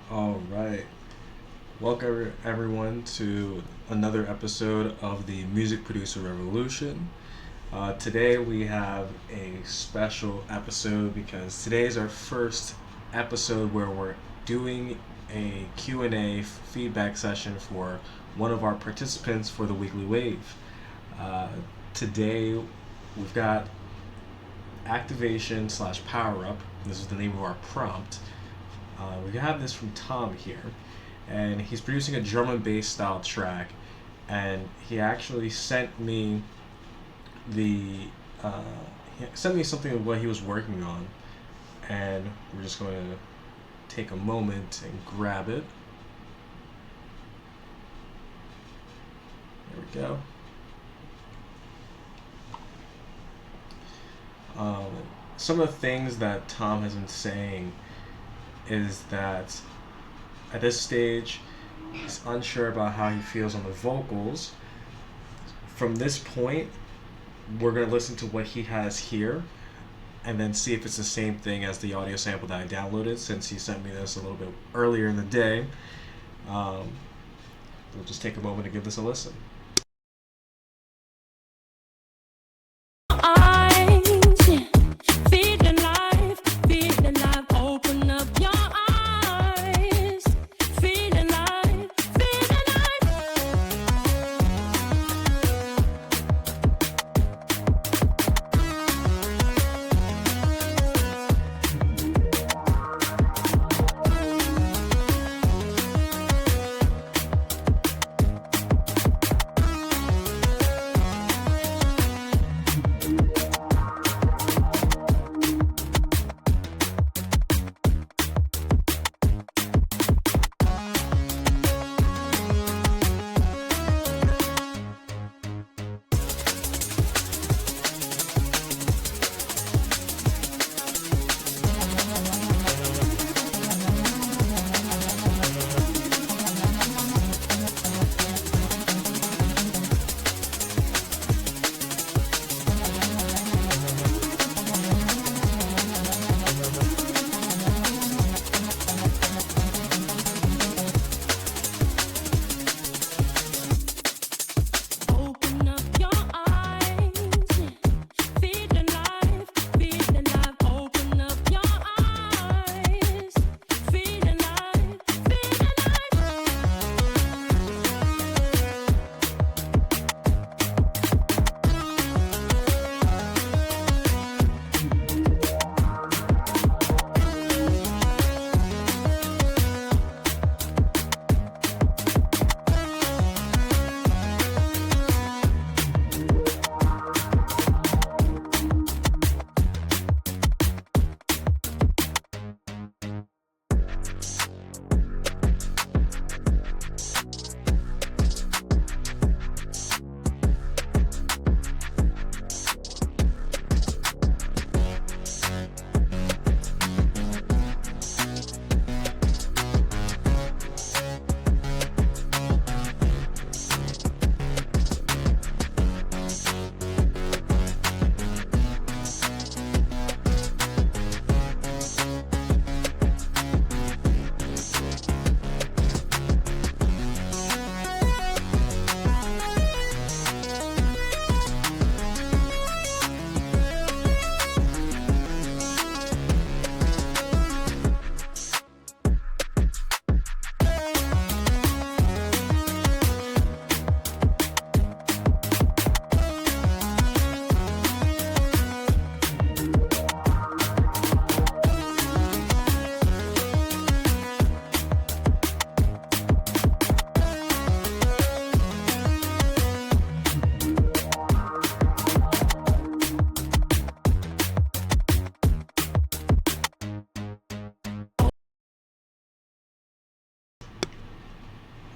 All right. Welcome everyone to another episode of the Music Producer Revolution. Today we have a special episode because today is our first episode where we're doing a Q&A feedback session for one of our participants for the Weekly WAV. Today we've got activation slash power up. This is the name of our prompt. We have this from Tom here, and he's producing a drum and bass style track, and he actually sent me something of what he was working on, and we're just going to take a moment and grab it. There we go. Some of the things that Tom has been saying is that at this stage he's unsure about how he feels on the vocals. From this point, we're going to listen to what he has here and then see if it's the same thing as the audio sample that I downloaded, since he sent me this a little bit earlier in the day. We'll just take a moment to give this a listen.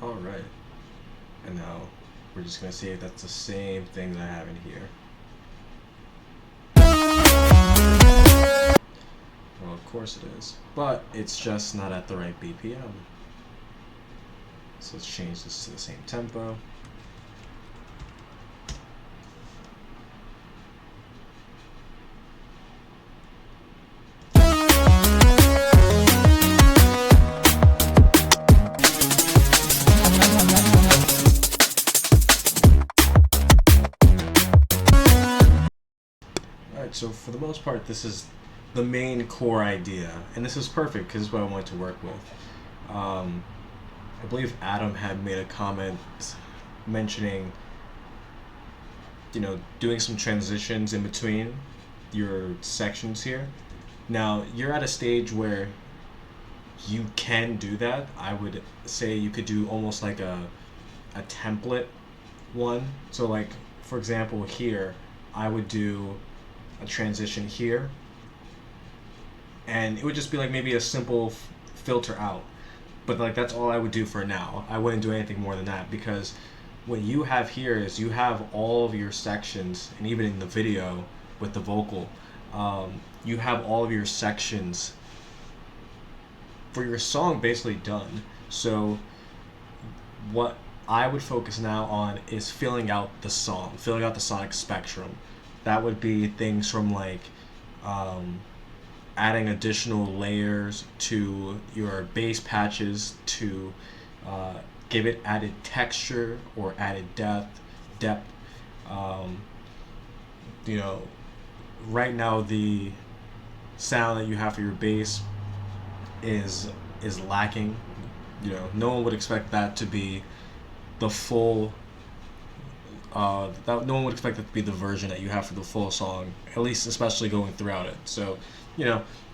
All right, and now we're just going to see if that's the same thing that I have in here. Well, of course it is, but it's just not at the right BPM. So let's change this to the same tempo. So for the most part, this is the main core idea, and this is perfect because it's what I wanted to work with. I believe Adam had made a comment mentioning, doing some transitions in between your sections here. Now, you're at a stage where you can do that. I would say you could do almost like a template one. So, like, for example, here, I would do a transition here, and it would just be like maybe a simple filter out. But like that's all I would do for now. I wouldn't do anything more than that, because what you have here is you have all of your sections, and even in the video with the vocal, you have all of your sections for your song basically done. So what I would focus now on is filling out the song, filling out the sonic spectrum. That would be things from like adding additional layers to your bass patches to give it added texture or added depth. Um, right now the sound that you have for your bass is lacking. No one would expect that to be the full. No one would expect that to be the version that you have for the full song, at least especially going throughout it. So,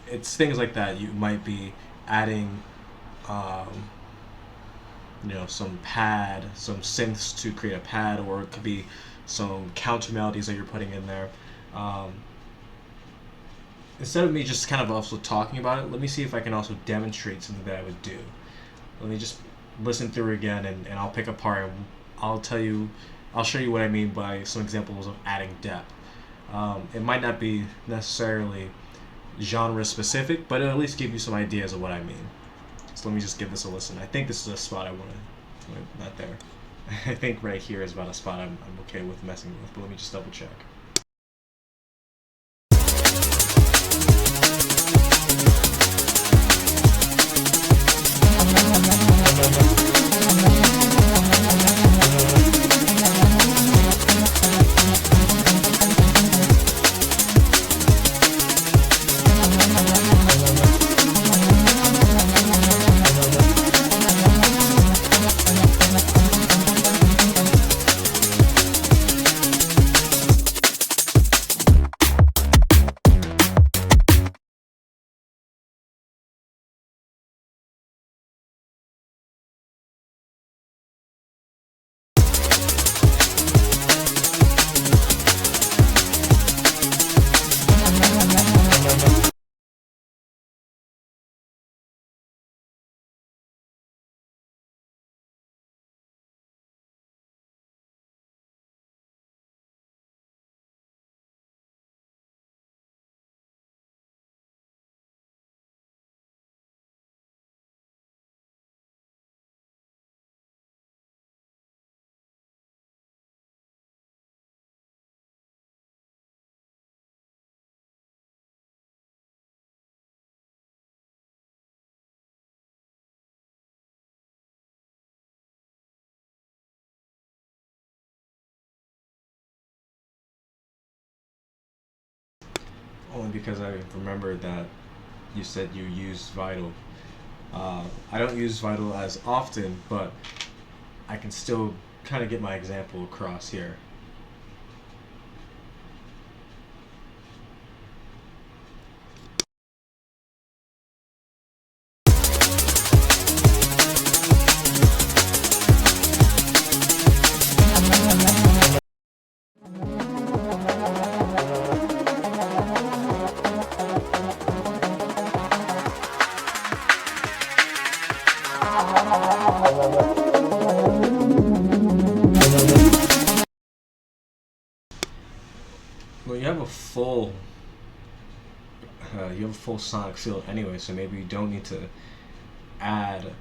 it's things like that. You might be adding, some pad, some synths to create a pad, or it could be some counter melodies that you're putting in there. Instead of me just kind of also talking about it, let me see if I can also demonstrate something that I would do. Let me just listen through again, and I'll pick apart. And I'll show you what I mean by some examples of adding depth. It might not be necessarily genre specific, but it'll at least give you some ideas of what I mean. So let me just give this a listen. I think this is a spot I want to, not there. I think right here is about a spot I'm okay with messing with, but let me just double check. Only because I remembered that you said you use Vital. I don't use Vital as often, but I can still kind of get my example across here. Well, you have a full sonic field anyway, so maybe you don't need to add.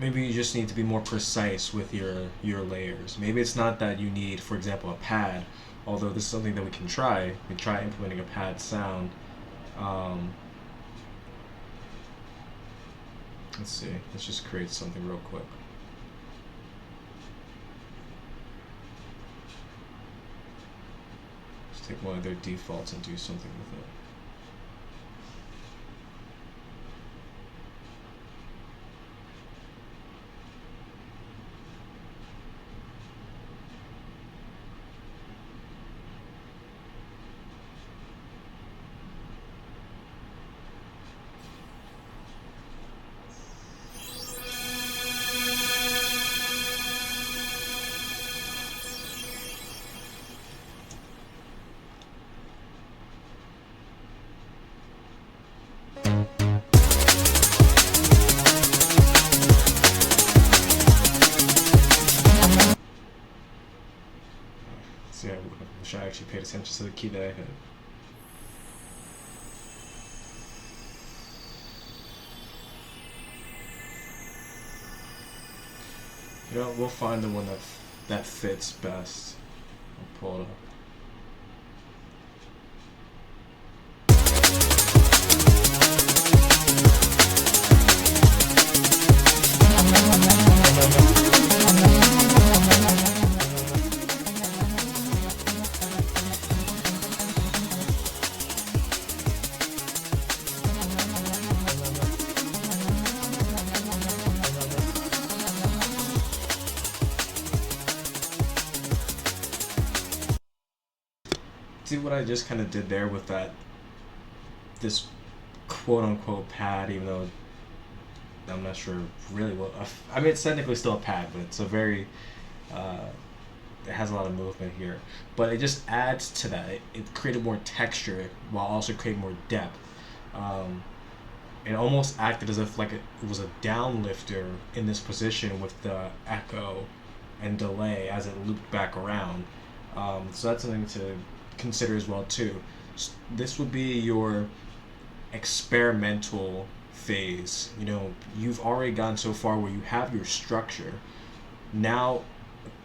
Maybe you just need to be more precise with your layers. Maybe it's not that you need, for example, a pad. Although this is something that we can try. We can try implementing a pad sound. Let's see. Let's just create something real quick. take one of their defaults and do something with it. See, I wish I actually paid attention to the key that I hit. You know, we'll find the one that fits best. I'll pull it up. See what I just kind of did there with this quote unquote pad, even though I'm not sure really what. I mean, it's technically still a pad, but it's a very. It has a lot of movement here, but it just adds to that. It created more texture while also creating more depth. It almost acted as if like it was a downlifter in this position with the echo and delay as it looped back around. So that's something to consider as well too. This would be your experimental phase. You know, you've already gotten so far where you have your structure. Now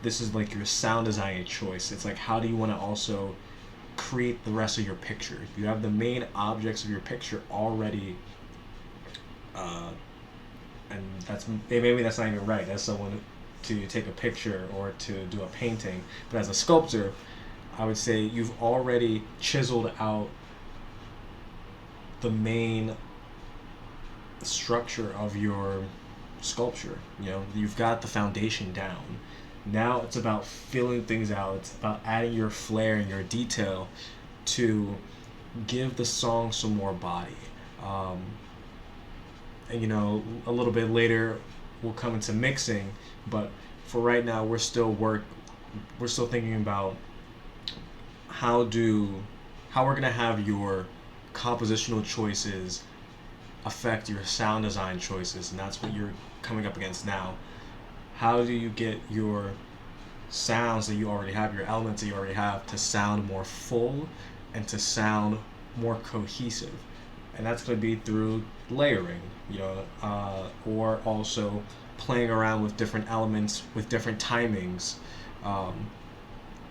this is like your sound design choice. It's like, how do you want to also create the rest of your picture? You have the main objects of your picture already, and maybe that's not even right as someone to take a picture or to do a painting, but as a sculptor, I would say you've already chiseled out the main structure of your sculpture. You know, you've got the foundation down. Now it's about filling things out. It's about adding your flair and your detail to give the song some more body. And you know, a little bit later we'll come into mixing, but for right now we're still thinking about how we're gonna have your compositional choices affect your sound design choices, and that's what you're coming up against now. How do you get your sounds that you already have, your elements that you already have, to sound more full and to sound more cohesive? And that's going to be through layering, you know, or also playing around with different elements with different timings.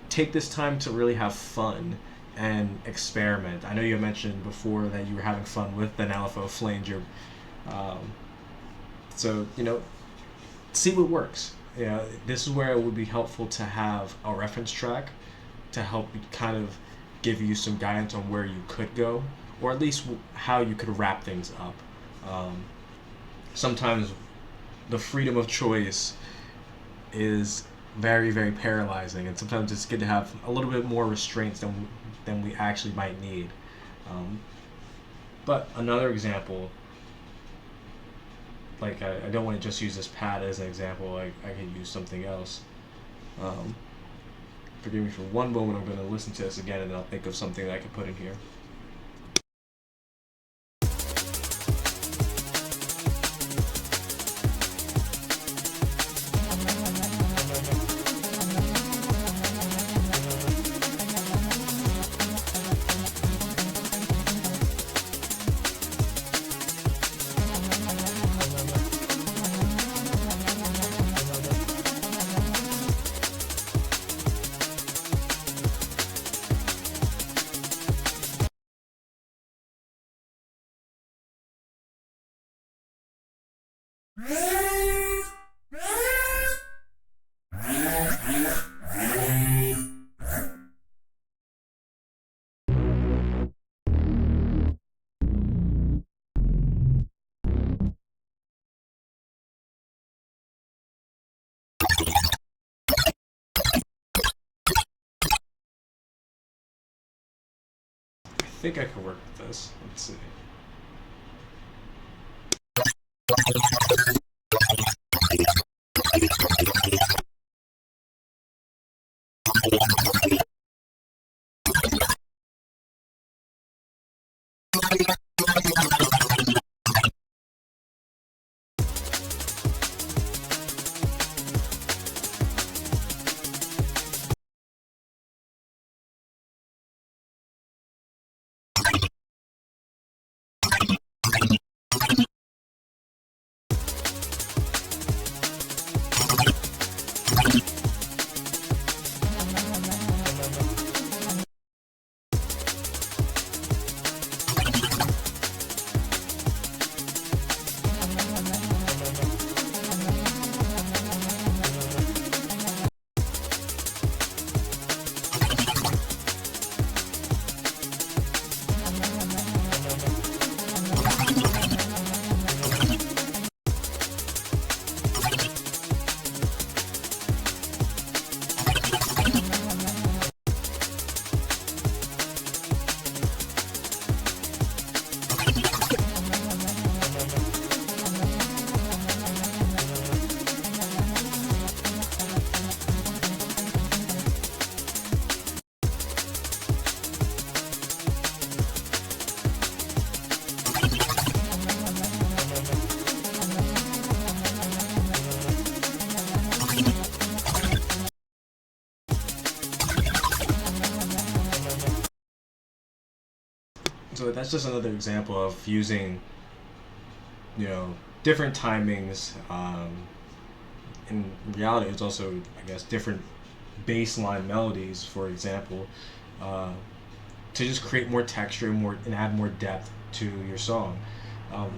Take this time to really have fun and experiment. I know you mentioned before that you were having fun with an LFO flanger. So, you know, see what works. You know, this is where it would be helpful to have a reference track to help kind of give you some guidance on where you could go, or at least how you could wrap things up. Sometimes the freedom of choice is very, very paralyzing, and sometimes it's good to have a little bit more restraints than we actually might need. But another example, like I don't want to just use this pad as an example, like I could use something else. Forgive me for one moment, I'm going to listen to this again and then I'll think of something that I could put in here. think I can work with this. Let's see. So that's just another example of using, different timings. In reality, it's also, I guess, different baseline melodies, for example, to just create more texture and add more depth to your song.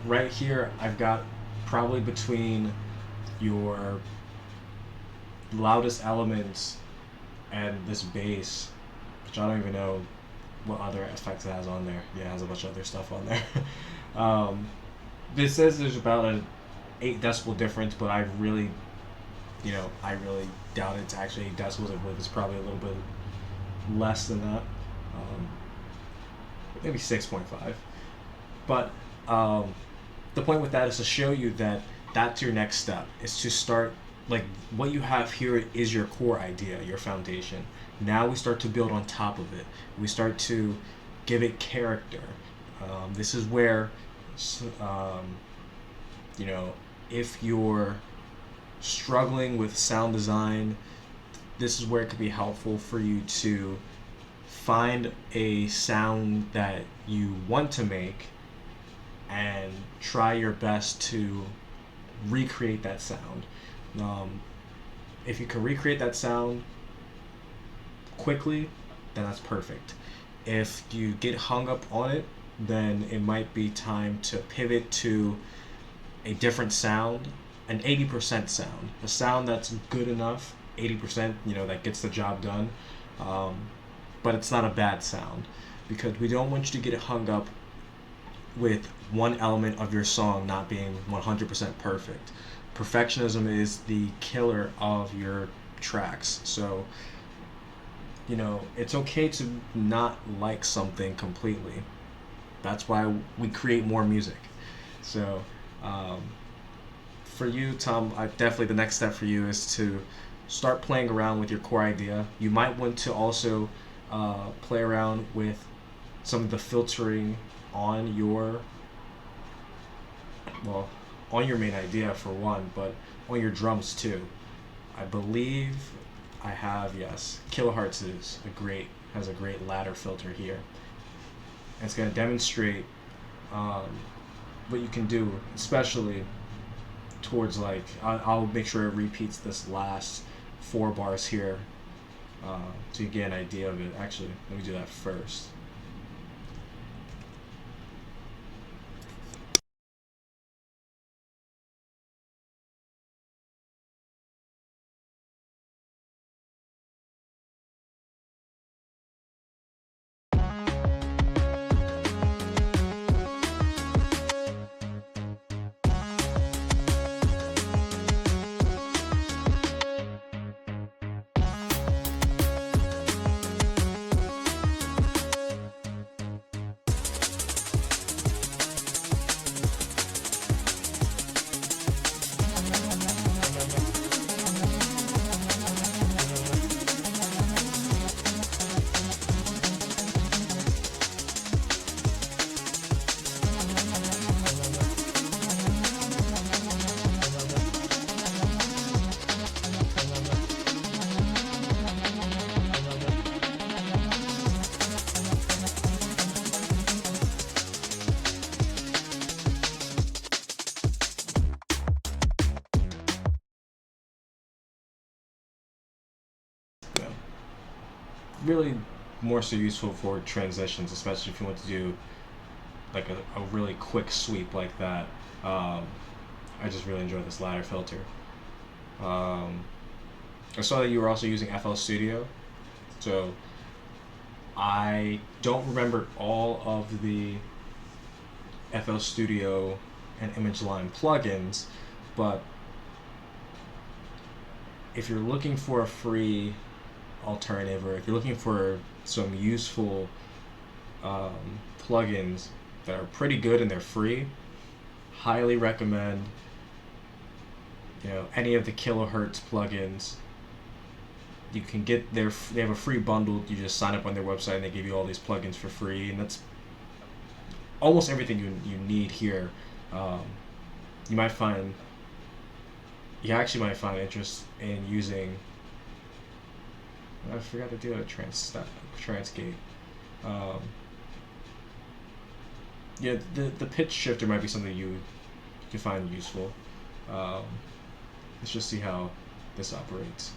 Right here, I've got probably between your loudest elements and this bass, which I don't even know what other effects it has on there. Yeah, it has a bunch of other stuff on there. This says there's about an 8 decibel difference, but I really doubt it's actually 8 decibels. I believe it's probably a little bit less than that. Maybe 6.5. But the point with that is to show you that that's your next step. Is to start, like, what you have here is your core idea, your foundation. Now we start to build on top of it. We start to give it character. This is where, if you're struggling with sound design, this is where it could be helpful for you to find a sound that you want to make and try your best to recreate that sound. If you can recreate that sound quickly, then that's perfect. If you get hung up on it, then it might be time to pivot to a different sound, an 80% sound, a sound that's good enough, 80%, that gets the job done, but it's not a bad sound, because we don't want you to get hung up with one element of your song not being 100% perfect. Perfectionism is the killer of your tracks. So, it's okay to not like something completely. That's why we create more music. So, for you, Tom, definitely the next step for you is to start playing around with your core idea. You might want to also play around with some of the filtering on your main idea for one, but on your drums too. I believe I have, yes, Kilohertz has a great ladder filter here. And it's going to demonstrate what you can do, especially towards, like, I'll make sure it repeats this last 4 bars here, so you get an idea of it. Actually, let me do that first. really more so useful for transitions, especially if you want to do like a really quick sweep like that. I just really enjoy this ladder filter. I saw that you were also using FL Studio, so I don't remember all of the FL Studio and Image Line plugins, but if you're looking for a free alternative, or if you're looking for some useful plugins that are pretty good and they're free, highly recommend any of the kilohertz plugins. You can get they have a free bundle. You just sign up on their website and they give you all these plugins for free, and that's almost everything you need here. You actually might find interest in using, I forgot to do it, Transgate. The pitch shifter might be something you can find useful. Let's just see how this operates.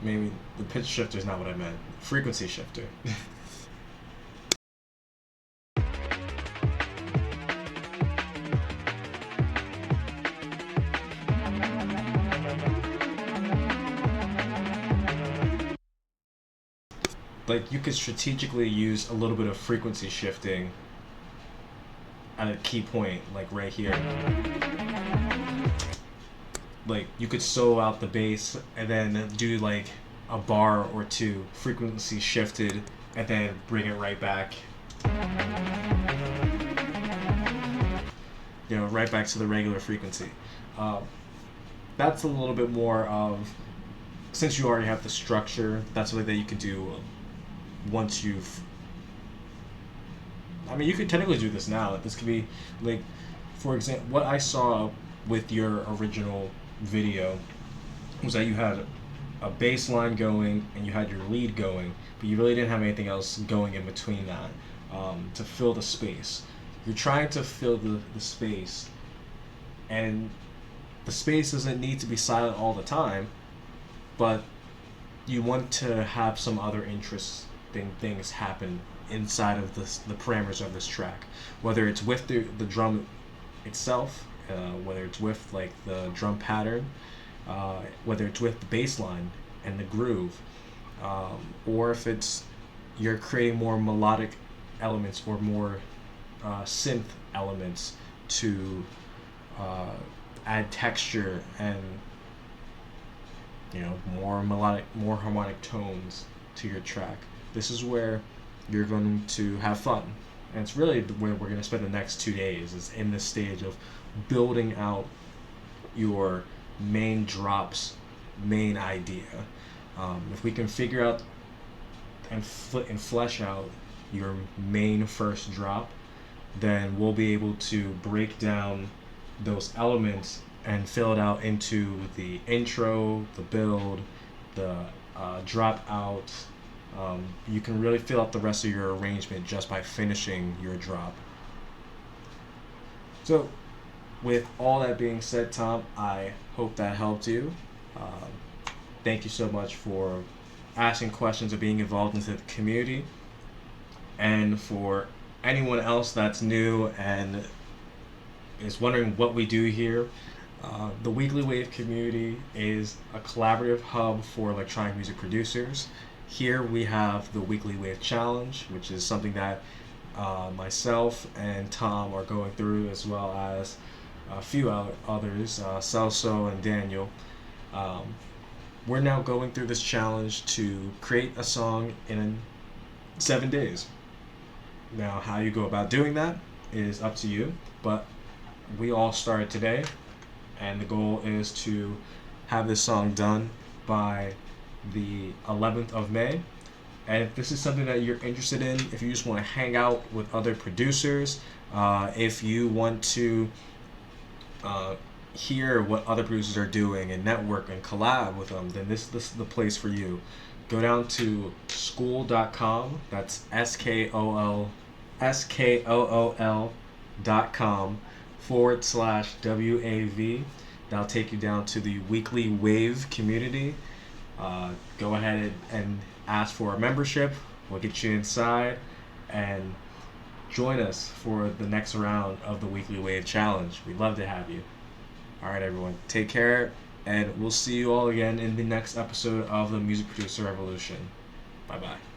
Maybe the pitch shifter is not what I meant. Frequency shifter. Like, you could strategically use a little bit of frequency shifting at a key point, like right here. Like, you could solo out the bass and then do like a bar or two frequency shifted and then bring it right back. Right back to the regular frequency. That's a little bit more of, since you already have the structure, that's something that you could do once you've, you could technically do this now. This could be, like, for example, what I saw with your original video was that you had a bass line going and you had your lead going, but you really didn't have anything else going in between that to fill the space. You're trying to fill the space, and the space doesn't need to be silent all the time, but you want to have some other interesting things happen inside of the parameters of this track, whether it's with the drum itself, whether it's with like the drum pattern, whether it's with the bass line and the groove, or if it's you're creating more melodic elements or more synth elements to add texture and more melodic, more harmonic tones to your track. This is where you're going to have fun, and it's really where we're going to spend the next 2 days, is in this stage of building out your main drops, main idea. If we can figure out and flesh out your main first drop, then we'll be able to break down those elements and fill it out into the intro, the build, the drop out. You can really fill out the rest of your arrangement just by finishing your drop. So, with all that being said, Tom, I hope that helped you. Thank you so much for asking questions and being involved into the community. And for anyone else that's new and is wondering what we do here, the Weekly WAV community is a collaborative hub for electronic music producers. Here we have the Weekly WAV Challenge, which is something that myself and Tom are going through, as well as a few others, Celso and Daniel. We're now going through this challenge to create a song in 7 days. Now, how you go about doing that is up to you, but we all started today, and the goal is to have this song done by the 11th of May. And if this is something that you're interested in, if you just want to hang out with other producers, if you want to hear what other producers are doing and network and collab with them, then this is the place for you. Go down to skool.com. That's skool.com/WAV. That'll take you down to the Weekly WAV community. Go ahead and ask for a membership. We'll get you inside and join us for the next round of the Weekly WAV Challenge. We'd love to have you. All right, everyone. Take care, and we'll see you all again in the next episode of the Music Producer Revolution. Bye-bye.